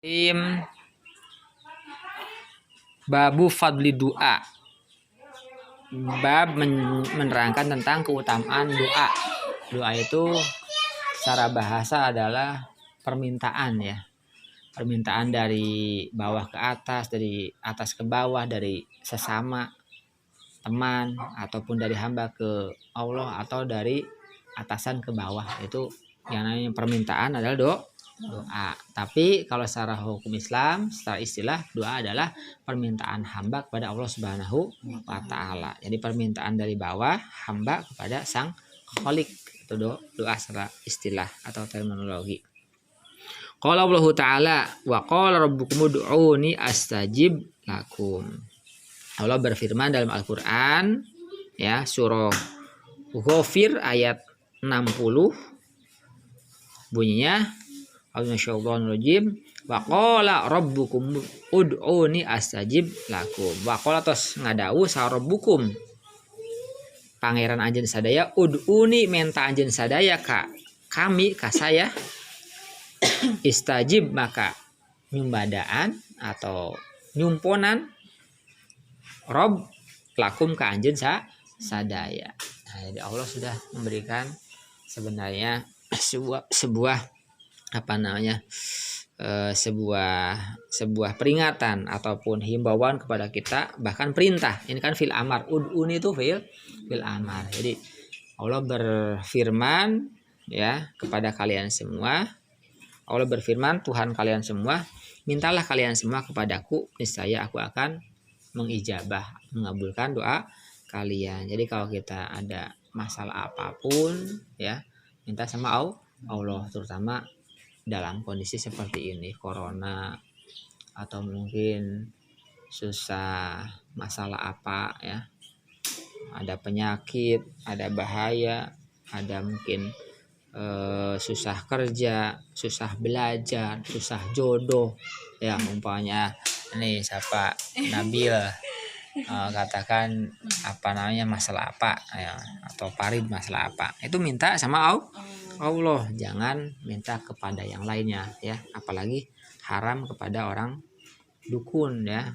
Im Babu fadli doa. Bab menerangkan tentang keutamaan doa. Doa itu secara bahasa adalah permintaan ya. Permintaan dari bawah ke atas, dari atas ke bawah, dari sesama teman ataupun dari hamba ke Allah atau dari atasan ke bawah. Itu yang namanya permintaan adalah doa. Tapi kalau secara hukum Islam, secara istilah, doa adalah permintaan hamba kepada Allah Subhanahu wa taala. Jadi permintaan dari bawah hamba kepada Sang Khalik. Itu doa secara istilah atau terminologi. Qala Allah taala wa qala rabbukum ud'uni astajib lakum. Allah berfirman dalam Al-Qur'an ya, surah Ghafir ayat 60 bunyinya A'udzubillahi wa qala rabbukum ud'uni astajib lakum. Wa qala tos ngadawu sa rabbukum pangeran anjeun sadaya ud'uni menta anjeun sadaya ka kami ka saya istajib maka nyumbadaan atau nyumponan rob lakum ka anjeun sadaya. Nah, jadi Allah sudah memberikan sebenarnya sebuah sebuah peringatan ataupun himbauan kepada kita, bahkan perintah. Ini kan fil amar, ud'uni itu fil amar. Jadi Allah berfirman ya kepada kalian semua. Allah berfirman, Tuhan kalian semua, mintalah kalian semua kepadaku, niscaya aku akan mengijabah, mengabulkan doa kalian. Jadi kalau kita ada masalah apapun ya, minta sama Allah, terutama dalam kondisi seperti ini, corona atau mungkin susah masalah apa ya, ada penyakit, ada bahaya, ada mungkin susah kerja, susah belajar, susah jodoh ya, umpamanya nih siapa Nabil katakan masalah apa ya, atau Farid masalah apa, itu minta sama Allah, jangan minta kepada yang lainnya ya, apalagi haram kepada orang dukun ya,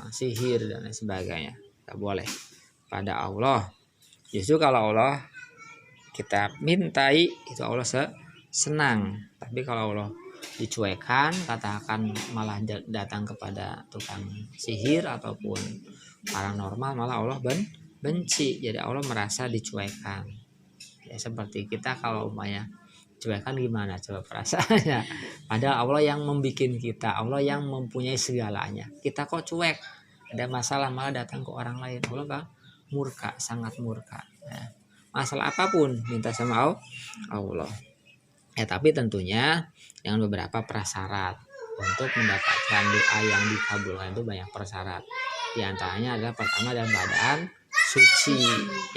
sihir dan lain sebagainya, tidak boleh. Pada Allah, justru kalau Allah kita mintai itu Allah senang. Tapi kalau Allah dicuekan, katakan malah datang kepada tukang sihir ataupun paranormal, malah Allah benci. Jadi Allah merasa dicuekan ya, seperti kita kalau umpamanya cuekan gimana coba perasaannya, padahal Allah yang membikin kita, Allah yang mempunyai segalanya, kita kok cuek, ada masalah malah datang ke orang lain. Allah kan murka, sangat murka ya. Masalah apapun minta sama Allah ya, tapi tentunya dengan beberapa prasyarat. Untuk mendapatkan doa yang dikabulkan itu banyak prasyarat. Di antaranya adalah pertama dalam keadaan suci,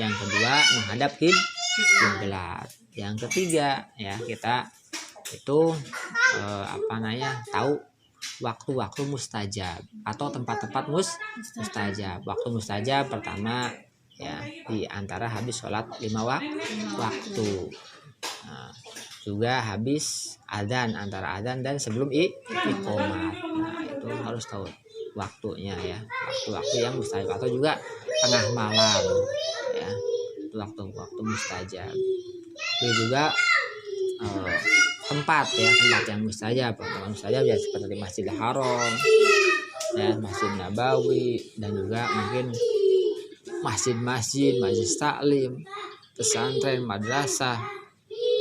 yang kedua menghadap kiblat, yang ketiga ya kita itu tahu waktu-waktu mustajab atau tempat-tempat mustajab. Waktu mustajab pertama ya di antara habis sholat 5 waktu, juga habis adzan, antara adzan dan sebelum iqomah. Nah itu harus tahu waktunya ya, waktu-waktu yang mustajab, atau juga tengah malam ya, itu waktu mustajab. Itu juga tempat yang mustajab. Tempat mustajab ya seperti Masjidil Haram ya, Masjid Nabawi, dan juga mungkin masjid taklim, pesantren, madrasah,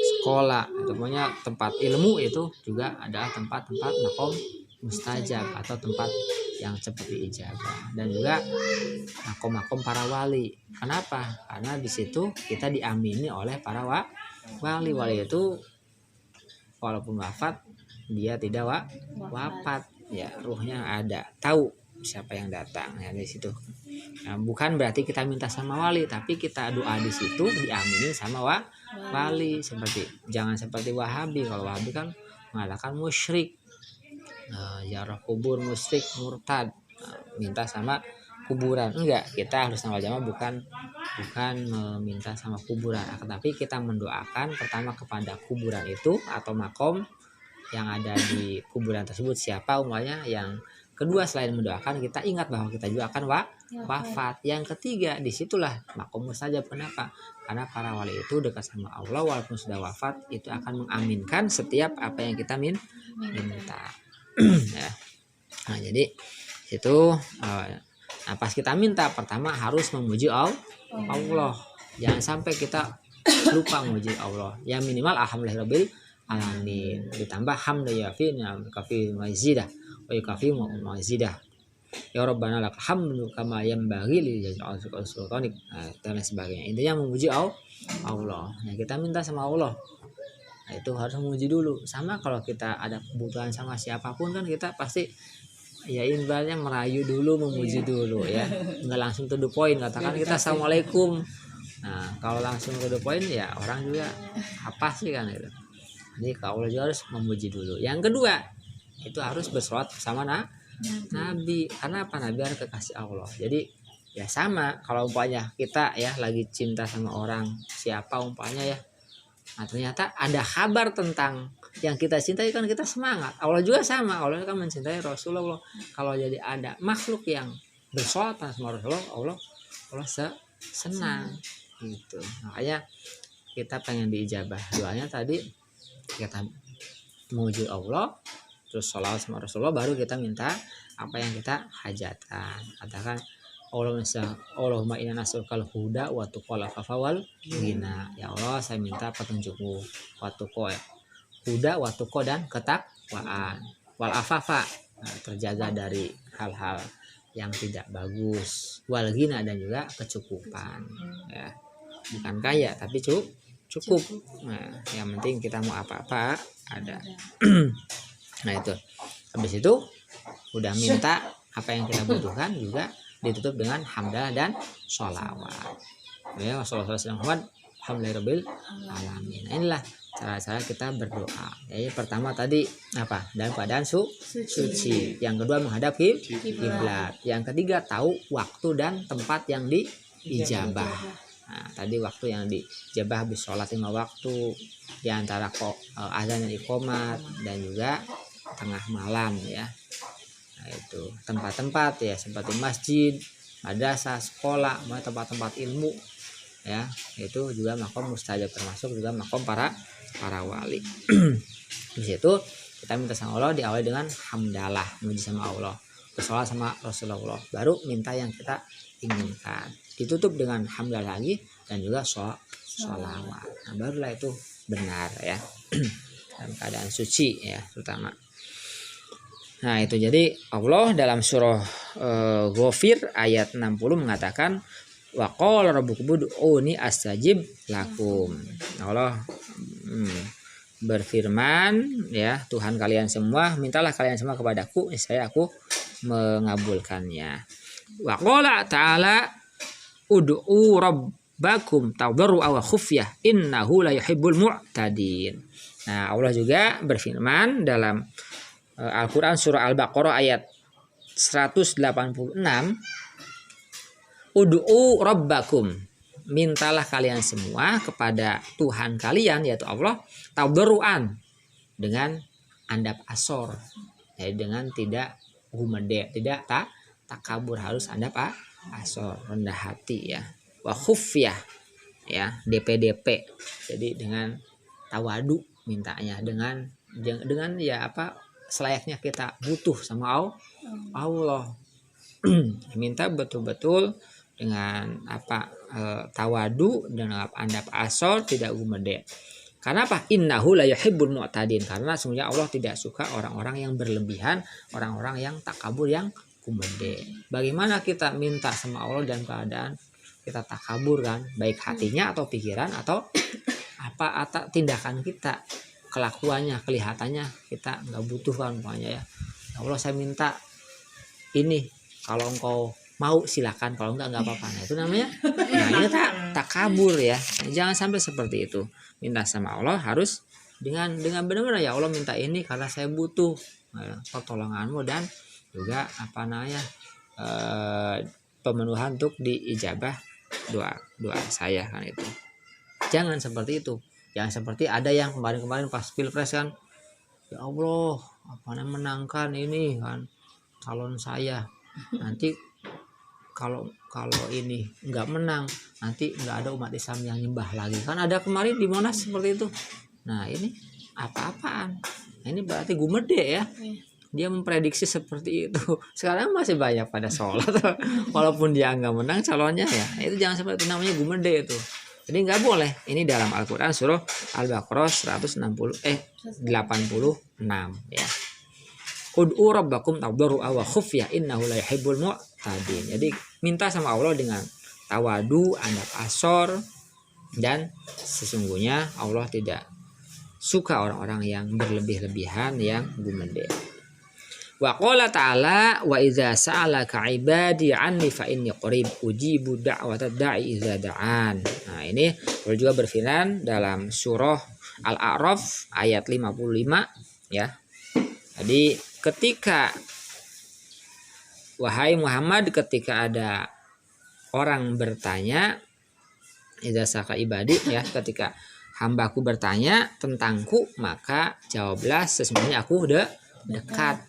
sekolah, itu pokoknya tempat ilmu itu juga adalah tempat-tempat makom mustajab atau tempat yang seperti ijabah. Dan juga makom-makom para wali. Kenapa? Karena di situ kita diamini oleh para wali. Wali itu walaupun wafat dia tidak wafat ya, ruhnya ada, tahu siapa yang datang ya di situ. Nah, bukan berarti kita minta sama wali, tapi kita doa di situ diaminin sama wali. Jangan seperti Wahabi. Kalau Wahabi kan mengatakan musyrik, ziarah kubur, musyrik, murtad, minta sama kuburan. Enggak, kita harus sama jamaah bukan meminta sama kuburan, tapi kita mendoakan pertama kepada kuburan itu atau makom yang ada di kuburan tersebut siapa umpamanya. Yang kedua selain mendoakan, kita ingat bahwa kita juga akan wafat. Yang ketiga, disitulah makom mustajab. Kenapa? Karena para wali itu dekat sama Allah, walaupun sudah wafat itu akan mengaminkan setiap apa yang kita minta. Ya. Nah jadi itu nah pas kita minta pertama harus memuji Allah. Jangan sampai kita lupa memuji Allah. Ya minimal alhamdulillahirabbil alamin, ditambah hamda yafi kafi mazidah wa kafi mazidah. Ya Rabbana lakal hamdu kama yanbaghi li jalali sultanik dan lain sebagainya. Intinya memuji Allah. Nah, kita minta sama Allah. Nah, itu harus memuji dulu. Sama kalau kita ada kebutuhan sama siapapun kan kita pasti ya ibaratnya merayu dulu, memuji dulu ya. Enggak langsung to the point, katakan kita assalamualaikum. Nah, kalau langsung to the point ya orang juga apa sih kan gitu. Jadi kalau juga harus memuji dulu. Yang kedua, itu harus bersolawat sama Nabi. Karena apa? Nabi adalah kekasih Allah. Jadi ya sama kalau umpamanya kita ya lagi cinta sama orang siapa umpamanya ya. Nah, ternyata ada kabar tentang yang kita cintai kan kita semangat. Allah juga sama. Allah kan mencintai Rasulullah. Kalau jadi ada makhluk yang bersolawat sama Rasulullah, Allah senang gitu. Makanya kita pengen diijabah doanya tadi, kita memuji Allah terus sholawat sama Rasulullah, baru kita minta apa yang kita hajatkan. Katakan Allahumma inna nas'alukal huda wa tuqal afawal ghina. Ya Allah, saya minta petunjukmu, wa tuqa ya. Huda wa tuqa dan ketakwaan, wal afafa, terjaga dari hal-hal yang tidak bagus, wal ghina dan juga kecukupan ya. Bukan kaya tapi cukup. Nah, yang penting kita mau apa-apa ada. Nah itu habis itu udah minta apa yang kita butuhkan, juga ditutup dengan hamdalah dan sholawat ya. Wassalamualaikum alhamdulillahirabbil alamin. Nah, inilah cara-cara kita berdoa ya. Pertama tadi apa? Dalam keadaan suci. Yang kedua menghadap kiblat. Yang ketiga tahu waktu dan tempat yang diijabah. Nah, tadi waktu yang dijabah habis sholat 5 waktu, di antara azan dan iqomat, dan juga tengah malam ya. Nah, itu tempat-tempat ya seperti masjid, madrasah, sekolah, tempat-tempat ilmu ya. Itu juga makom mustajab, termasuk juga makom para wali. Di situ kita minta sama Allah, diawali dengan hamdalah, memuji sama Allah, bersolawat sama Rasulullah, baru minta yang kita inginkan, ditutup dengan hamdalah lagi dan juga sholawat. Nah, barulah itu benar ya. Dalam keadaan suci ya terutama. Nah itu jadi Allah dalam surah Ghafir ayat 60 mengatakan wa qala rabbukum ud'uni astajib lakum. Allah berfirman ya, Tuhan kalian semua, mintalah kalian semua kepadaku, niscaya aku mengabulkannya. Wa qala ta'ala ud'u rabbakum tadarru'a wa khufyah innahu la yuhibbul mu'tadin. Nah, Allah juga berfirman dalam Al-Qur'an surah Al-Baqarah ayat 186, ud'u rabbakum, mintalah kalian semua kepada Tuhan kalian yaitu Allah, tadarru'an, dengan andap asor, jadi dengan tidak humede, tidak takabur, harus andap asor, rendah hati ya. Wa khufyah ya, DP, jadi dengan tawadu mintanya, dengan ya apa selayaknya kita butuh sama Allah. Minta betul-betul dengan apa tawadu dan andap asor, tidak gumede. Karena apa? Innahu la yuhibbul mu'tadin, karena sebenarnya Allah tidak suka orang-orang yang berlebihan, orang-orang yang takabur, yang gumede. Bagaimana kita minta sama Allah dan keadaan kita takabur kan, baik hatinya atau pikiran atau apa atau tindakan kita, kelakuannya, kelihatannya kita nggak butuh kan umpamanya ya. Allah, saya minta ini, kalau engkau mau silakan, kalau enggak apa-apa. Nah, itu namanya ini takabur ya. Jangan sampai seperti itu. Minta sama Allah harus dengan benar-benar, ya Allah minta ini karena saya butuh pertolonganmu dan juga apa namanya pemenuhan untuk diijabah doa saya kan itu. Jangan seperti itu. Jangan seperti ada yang kemarin pas pilpres kan ya Allah, apa namanya, menangkan ini kan calon saya, nanti kalau kalau ini nggak menang, nanti nggak ada umat Islam yang nyembah lagi, kan ada kemarin di Monas seperti itu. Nah ini apa-apaan, nah, ini berarti gumede ya, dia memprediksi seperti itu. Sekarang masih banyak pada sholat walaupun dia nggak menang calonnya ya, itu jangan seperti itu, namanya gumede itu. Jadi nggak boleh. Ini dalam Al-Quran surah Al-Baqarah 86 ya. Ud'u rabbakum tadarru'a wa khufya innahu la yuhibbul mu'tadin. Jadi minta sama Allah dengan tawadu, adab asor, dan sesungguhnya Allah tidak suka orang-orang yang berlebih-lebihan, yang gumede. Wa qala ta'ala wa idza sa'alaka 'ibadi 'anni fa inni qarib ujibu da'watad da'i idza da'an. Nah, ini boleh juga berfirman dalam surah Al-A'raf ayat 55 ya. Jadi ketika wahai Muhammad, ketika ada orang bertanya, idza sa'alaka ibadi ya, ketika hambaku bertanya tentangku, maka jawablah sesungguhnya aku udah dekat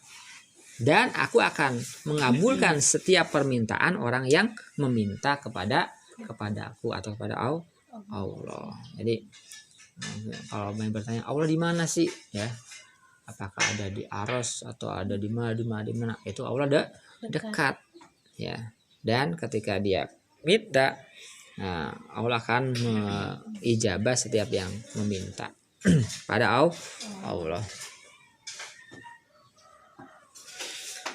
dan aku akan mengabulkan setiap permintaan orang yang meminta kepada aku atau kepada Allah. Jadi kalau main bertanya Allah di mana sih ya, apakah ada di Aros atau ada di mana, itu Allah dekat ya. Dan ketika dia minta, nah, Allah akan mengijabah setiap yang meminta pada Allah.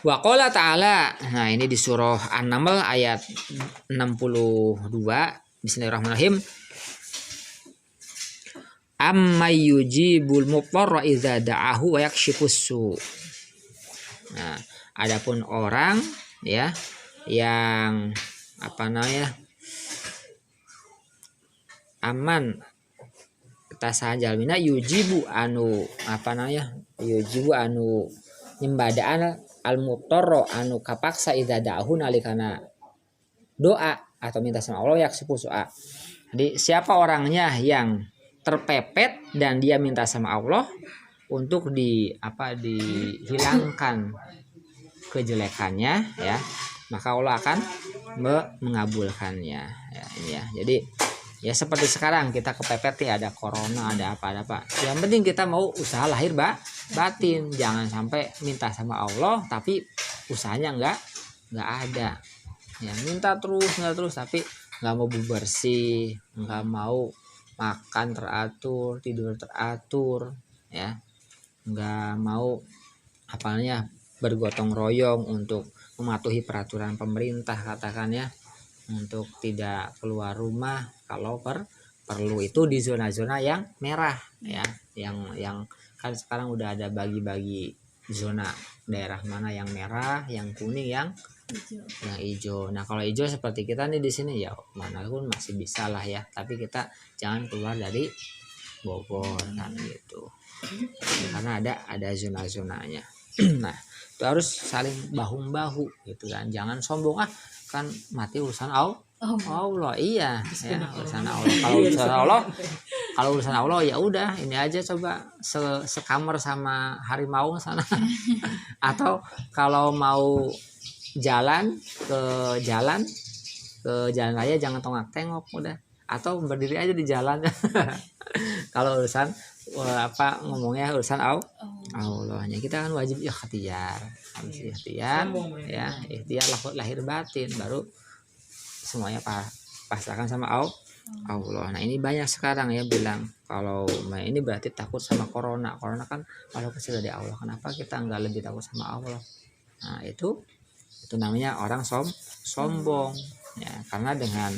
Wa qala ta'ala, nah ini di surah An-Naml ayat 62, bismillahirrahmanirrahim. Ammay yujibul mudtarra idza da'ahu wa yakshifus su. Nah, adapun orang ya yang apa namanya aman tasahan jalmina yujibu anu apa namanya yujibu anu nyembadaan al muttarro anu kapaksa idza da'ahu nalikana doa atau minta sama Allah yaksifu su'a. Jadi siapa orangnya yang terpepet dan dia minta sama Allah untuk dihilangkan kejelekannya ya, maka Allah akan mengabulkannya ya, ini ya. Jadi ya seperti sekarang kita kepepet ya, ada corona, ada apa. Yang penting kita mau usaha lahir batin, jangan sampai minta sama Allah tapi usahanya nggak ada. Ya minta terus tapi nggak mau bersih, nggak mau makan teratur, tidur teratur, ya nggak mau apalnya bergotong royong untuk mematuhi peraturan pemerintah katakan ya, untuk tidak keluar rumah kalau perlu itu di zona-zona yang merah ya, yang kan sekarang udah ada bagi-bagi zona, daerah mana yang merah, yang kuning, yang hijau. Nah kalau hijau seperti kita nih di sini ya mana pun masih bisa lah ya, tapi kita jangan keluar dari Bogor kan gitu, karena ada zona-zonanya. Nah itu harus saling bahu-bahu gitu kan, jangan sombong kan mati urusan Allah. Iya ya, urusan Allah. Kalau urusan Allah ya udah ini aja, coba sekamar sama harimau sana. Atau kalau mau jalan jalan raya jangan tengok udah, atau berdiri aja di jalan. Kalau urusan ngomongnya urusan Allahnya, kita kan wajib ikhtiar, harus ikhtiar ya, ikhtiar lahir batin, baru semuanya pasrahkan sama Allah. Nah ini banyak sekarang ya bilang kalau ini berarti takut sama corona kan kalau kecil dari Allah, kenapa kita nggak lebih takut sama Allah? Nah itu namanya orang sombong ya, karena dengan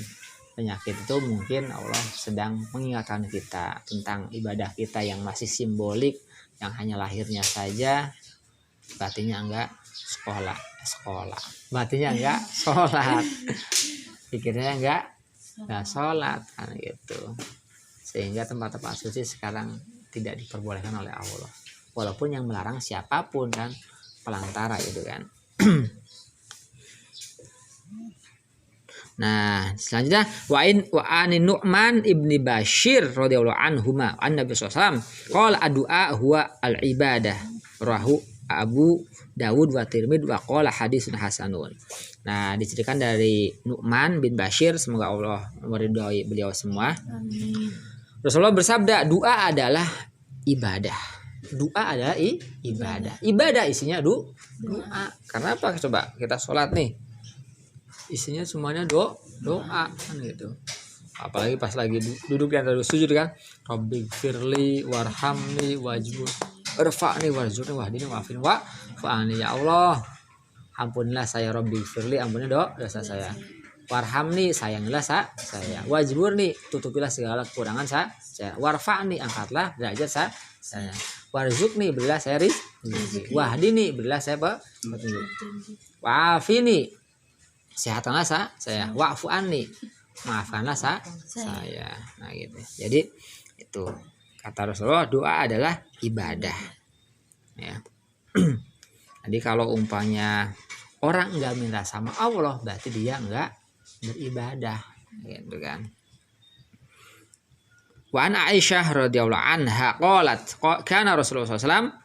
penyakit itu mungkin Allah sedang mengingatkan kita tentang ibadah kita yang masih simbolik, yang hanya lahirnya saja, batinnya enggak sekolah, batinnya enggak sholat, pikirnya enggak sholat kan gitu, sehingga tempat-tempat suci sekarang tidak diperbolehkan oleh Allah, walaupun yang melarang siapapun kan pelantara itu kan. Nah, selanjutnya wa anin Nu'man ibni Bashir radhiyallahu anhuma an Nabi sallallahu alaihi wasallam qala addu'a huwa al ibadah rahu Abu Dawud wa Tirmidzi wa qala hadisun hasanun. Nah, diceritakan dari Nu'man bin Bashir, semoga Allah meridhai beliau semua. Amin. Rasulullah bersabda, doa adalah ibadah. Doa adalah ibadah. Ibadah isinya doa. Karena apa? Coba kita sholat nih, isinya semuanya doa kan gitu. Apalagi pas lagi duduk di antara sujud kan, Rabbi firli warhamni wajbur irfa'ni warzuqni wahdini wa'afini wa'fa'ani. Ya Allah, ampunilah saya, Rabbi firli, ampunilah dosa saya, warhamni, sayangilah saya, wajburni, tutupilah segala kekurangan saya, warfa'ni, angkatlah derajat saya, warzuqni, berilah saya rezeki, wahdini, berilah saya petunjuk, wa'afini, sehatkanlah saya, wa'fu anni, maafkanlah saya. Nah gitu. Jadi itu kata Rasulullah, doa adalah ibadah. Ya. Jadi kalau umpanya orang enggak minta sama Allah, berarti dia enggak beribadah, gitu kan. Wa an Aisyah radhiyallahu anha qalat kana Rasulullah SAW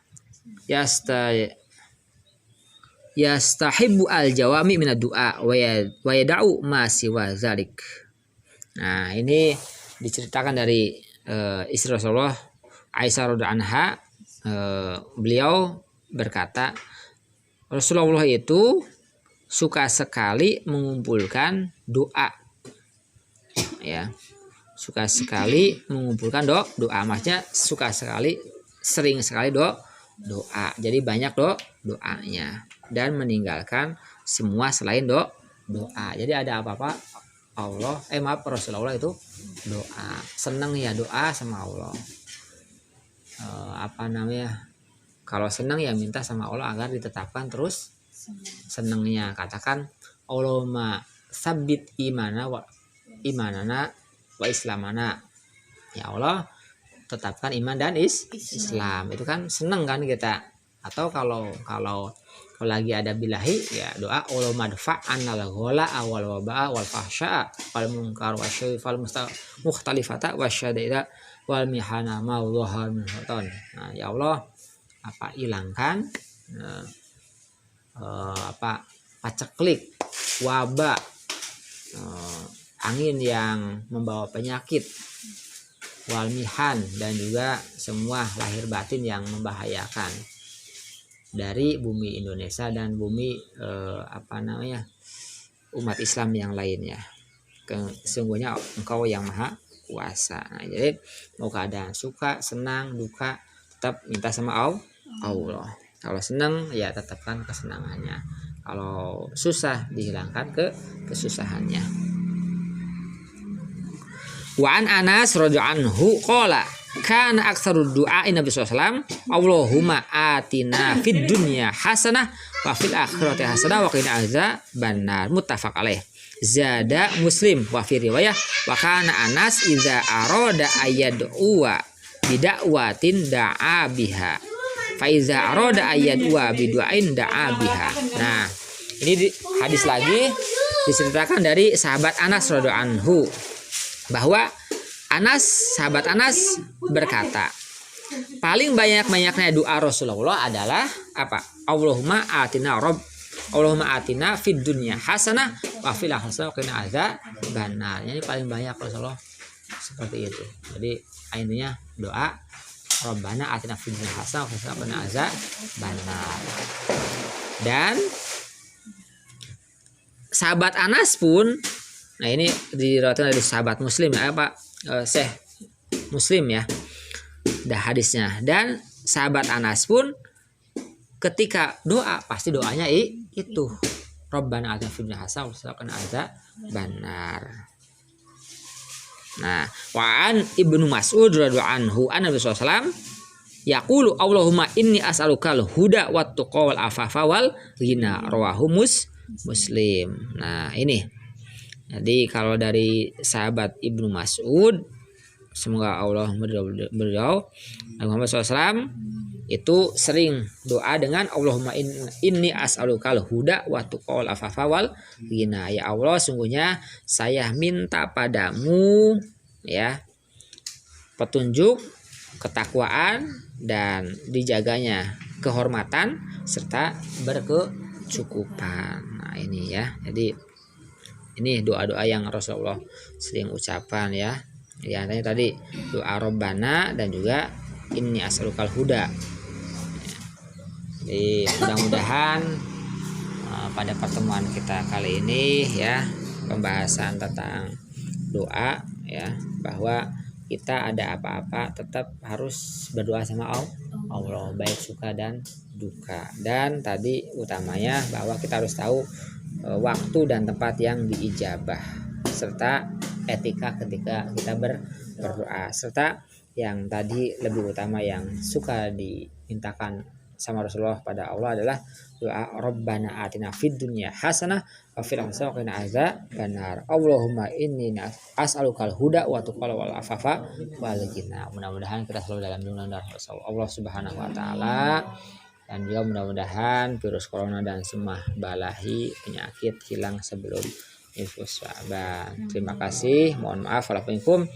yastahibbu al-jawami min ad-du'a wa yada'u ma siwa zalik. Nah, ini diceritakan dari istri Rasulullah Aisyah radhiyallahu anha, beliau berkata, Rasulullah itu suka sekali mengumpulkan doa, ya, suka sekali mengumpulkan doa, maksudnya suka sekali, sering sekali doa. Jadi banyak doanya dan meninggalkan semua selain doa. Jadi ada apa-apa Rasulullah itu doa, senang ya doa sama Allah. Kalau senang ya minta sama Allah agar ditetapkan terus senangnya. Katakan Allahumma sabbit imanana wa islamana. Ya Allah, tetapkan iman dan Islam. Itu kan senang kan kita. Atau kalau lagi ada bilahi ya doa Allahumma dfa'an al-ghala wal waba'a wal fahsya'a wal munkar wasyai fal mukhtalifata wasyadida wal mihana ma dhahar min hatan. Nah, ya Allah, hilangkan paceklik, wabah, angin yang membawa penyakit, walmihan, dan juga semua lahir batin yang membahayakan dari bumi Indonesia dan bumi umat Islam yang lainnya. Sesungguhnya Engkau yang Maha Kuasa. Nah, jadi mau keadaan suka, senang, duka, tetap minta sama Allah. Kalau senang ya tetapkan kesenangannya. Kalau susah dihilangkan kesusahannya. Wa an Anas radhiyallahu anhu qala kana aktsaru du'a Nabi sallallahu alaihi wasallam Allahumma atina fid dunya hasanah wa fil akhirati hasanah wa qina adzabannar. Muttafaq alaih. Zada Muslim wa fi riwayah wa kana Anas idza arada ayyad'uwa bida'watin da'a biha fa iza arada ayyad'uwa bidu'ain da'a biha. Nah, ini hadis lagi diceritakan dari sahabat Anas radhiyallahu anhu bahwa sahabat Anas berkata, paling banyak-banyaknya doa Rasulullah adalah apa? Allahumma atina fid dunya hasanah wa fil akhirati qina adzabannar. Ini paling banyak Rasulullah seperti itu. Jadi intinya doa Rabbana atina fid dunya hasanah wa fil akhirati qina adzabannar. Dan sahabat Anas pun, nah ini diriwayatkan dari sahabat Muslim ya Syekh Muslim ya, dah hadisnya. Dan sahabat Anas pun ketika doa pasti doanya itu Rabbana atina fid dunya hasanah wa fil akhirati adzabannar. Nah, wa'an Ibnu Mas'ud radhiyallahu anhu Nabi sallallahu alaihi wasallam yaqulu Allahumma inni as'alukal huda wat tuqa wal afafa wal ghina, rawahu Muslim. Nah, ini. Jadi kalau dari sahabat Ibnu Mas'ud, semoga Allah beliau Muhammad SAW itu sering doa dengan Allahumma inni as'alukal huda wa tuqal afafa wal ghina. Ya Allah, sungguhnya saya minta padamu ya petunjuk, ketakwaan dan dijaganya kehormatan serta berkecukupan. Nah, ini ya. Jadi ini doa-doa yang Rasulullah sering ucapan ya. Ya, tadi doa Robbana dan juga inni as'alukal huda. Jadi mudah-mudahan pada pertemuan kita kali ini ya, pembahasan tentang doa ya, bahwa kita ada apa-apa tetap harus berdoa sama Allah, baik suka dan duka. Dan tadi utamanya bahwa kita harus tahu waktu dan tempat yang diijabah, serta etika ketika kita berdoa, serta yang tadi lebih utama yang suka dimintakan sama Rasulullah pada Allah adalah doa Rabbana atina fid dunya hasanah wa fil akhirati qina adzabannar. Allahumma inni as'alukal huda wa tuqal wal afafa wal ghina. Mudah-mudahan kita selalu dalam lindungan Allah Subhanahu wa taala, dan juga mudah-mudahan virus corona dan semua balahi penyakit hilang sebelum infus wabah. Terima kasih. Mohon maaf. Assalamualaikum.